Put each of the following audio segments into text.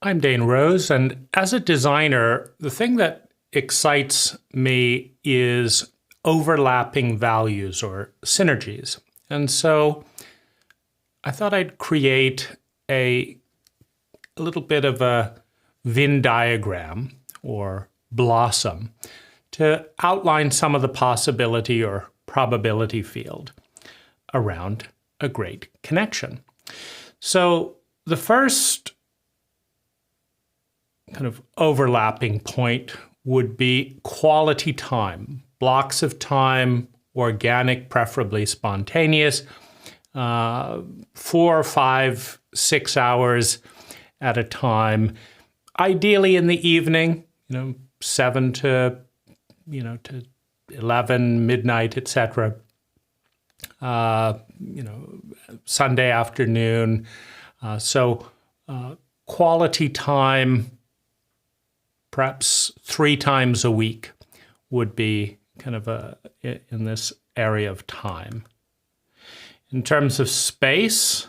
I'm Dane Rose, and as a designer, the thing that excites me is overlapping values or synergies. And so I thought I'd create a little bit of a Venn diagram or blossom to outline some of the possibility or probability field around a great connection. So the first kind of overlapping point would be quality time, blocks of time, organic, preferably spontaneous, 4, 5, 6 hours at a time, ideally in the evening, 7 to 11, midnight, etc. Sunday afternoon. So quality time, perhaps 3 times a week would be kind of in this area of time. In terms of space,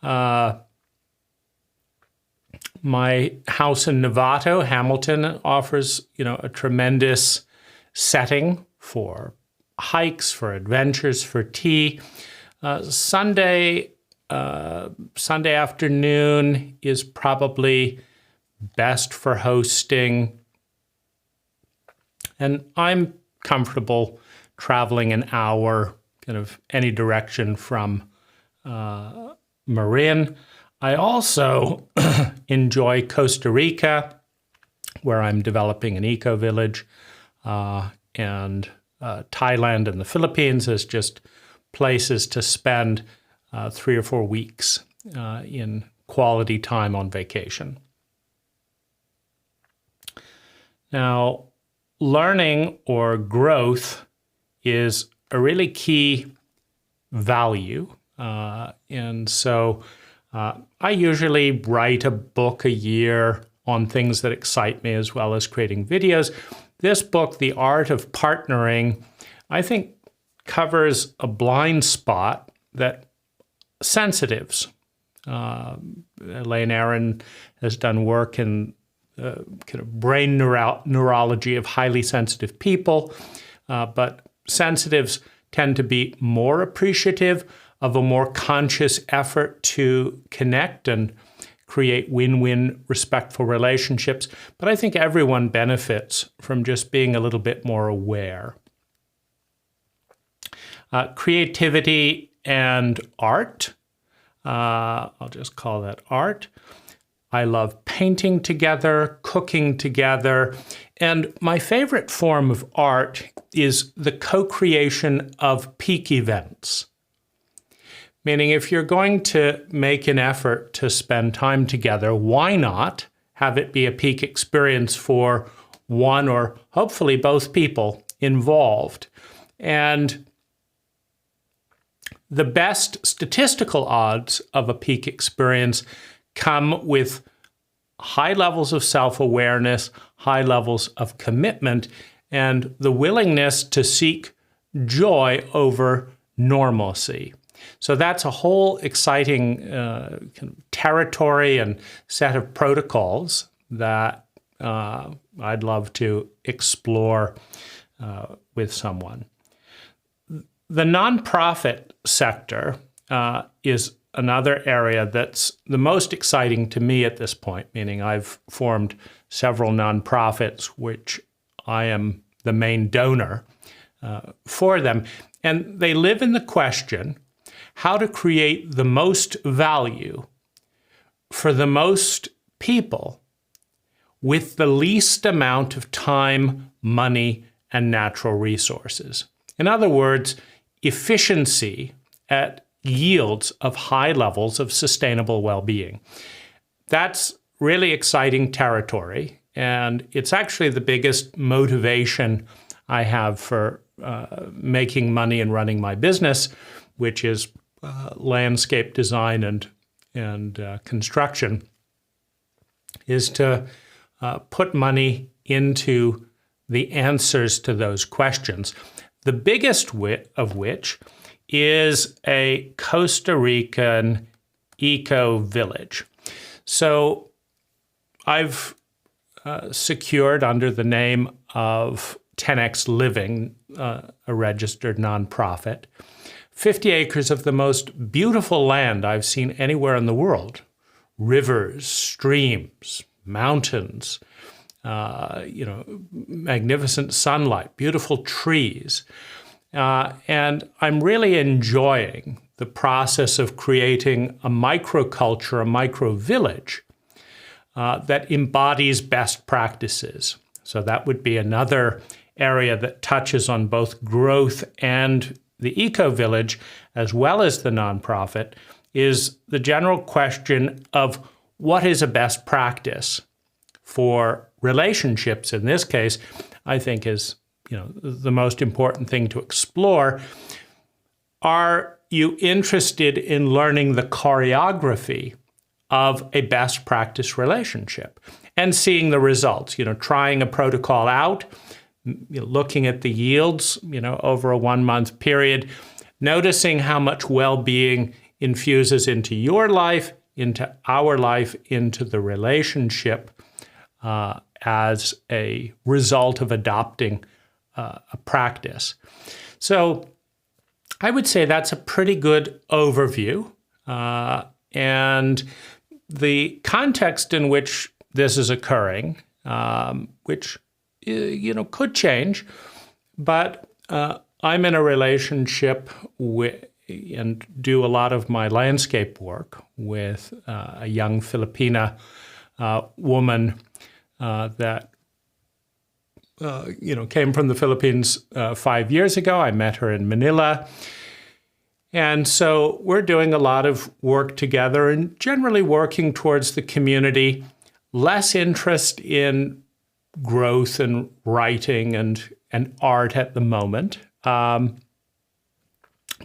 my house in Novato, Hamilton, offers, a tremendous setting for hikes, for adventures, for tea. Sunday afternoon is probably best for hosting. And I'm comfortable traveling an hour, kind of any direction from Marin. I also enjoy Costa Rica, where I'm developing an eco-village, and Thailand and the Philippines as just places to spend 3 or 4 weeks in quality time on vacation. Now, learning or growth is a really key value. And so I usually write a book a year on things that excite me, as well as creating videos. This book, The Art of Partnering, I think covers a blind spot that sensitives. Elaine Aron has done work in kind of brain neurology of highly sensitive people, but sensitives tend to be more appreciative of a more conscious effort to connect and create win-win, respectful relationships. But I think everyone benefits from just being a little bit more aware. Creativity and art. I'll just call that art. I love painting together, cooking together, and my favorite form of art is the co-creation of peak events. Meaning, if you're going to make an effort to spend time together, why not have it be a peak experience for one or hopefully both people involved? And the best statistical odds of a peak experience come with high levels of self-awareness, high levels of commitment, and the willingness to seek joy over normalcy. So that's a whole exciting kind of territory and set of protocols that I'd love to explore with someone. The nonprofit sector is another area that's the most exciting to me at this point, meaning I've formed several nonprofits, which I am the main donor for them. And they live in the question how to create the most value for the most people with the least amount of time, money, and natural resources. In other words, efficiency at yields of high levels of sustainable well-being. That's really exciting territory, and it's actually the biggest motivation I have for making money and running my business, which is landscape design and construction, is to put money into the answers to those questions. The biggest of which is a Costa Rican eco-village. So I've secured under the name of 10X Living, a registered nonprofit, 50 acres of the most beautiful land I've seen anywhere in the world. Rivers, streams, mountains, magnificent sunlight, beautiful trees. And I'm really enjoying the process of creating a microculture, a micro-village that embodies best practices. So that would be another area that touches on both growth and the eco-village, as well as the nonprofit, is the general question of what is a best practice for relationships. In this case, I think is the most important thing to explore. Are you interested in learning the choreography of a best practice relationship and seeing the results? Trying a protocol out, looking at the yields, over a 1-month period, noticing how much well-being infuses into your life, into our life, into the relationship as a result of adopting a practice. So I would say that's a pretty good overview. And the context in which this is occurring, which could change, but I'm in a relationship with and do a lot of my landscape work with a young Filipina woman that came from the Philippines 5 years ago. I met her in Manila. And so we're doing a lot of work together and generally working towards the community, less interest in growth and writing and art at the moment,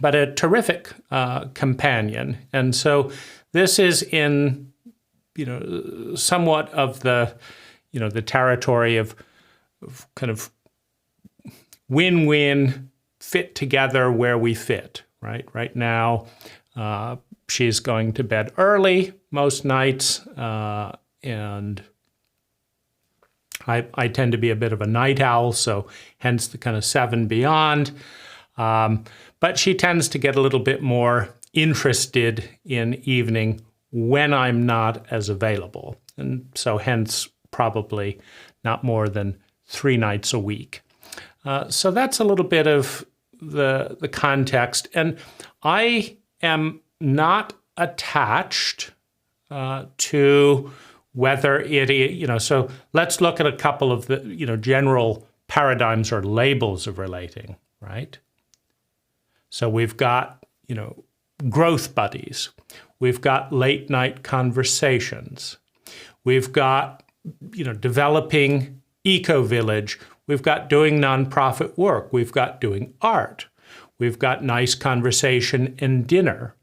but a terrific companion. And so this is in, somewhat of the, the territory of kind of win-win, fit together where we fit, right? Right now, she's going to bed early most nights, and I tend to be a bit of a night owl, so hence the kind of 7 beyond. But she tends to get a little bit more interested in evening when I'm not as available. And so hence probably not more than 3 nights a week. So that's a little bit of the context. And I am not attached to whether it, so let's look at a couple of the, general paradigms or labels of relating, right? So we've got, growth buddies. We've got late night conversations. We've got, developing eco-village. We've got doing nonprofit work. We've got doing art. We've got nice conversation and dinner.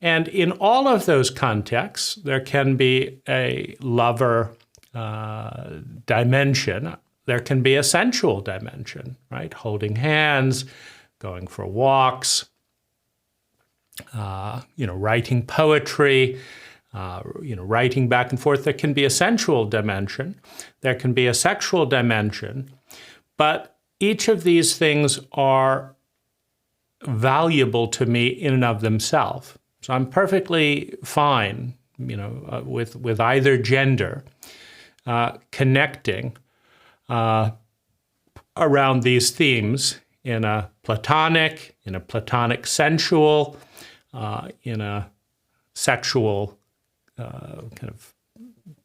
And in all of those contexts, there can be a lover dimension. There can be a sensual dimension, right? Holding hands, going for walks, writing poetry, writing back and forth. There can be a sensual dimension. There can be a sexual dimension. But each of these things are valuable to me in and of themselves. So I'm perfectly fine, with either gender connecting around these themes in a platonic sensual, in a sexual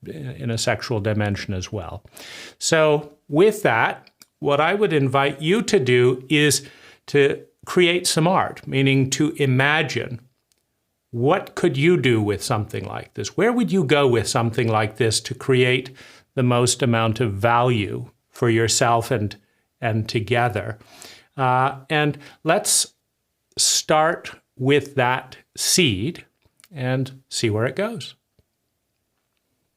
in a sexual dimension as well. So with that, what I would invite you to do is to create some art, meaning to imagine what could you do with something like this? Where would you go with something like this to create the most amount of value for yourself and together? And let's start with that seed and see where it goes.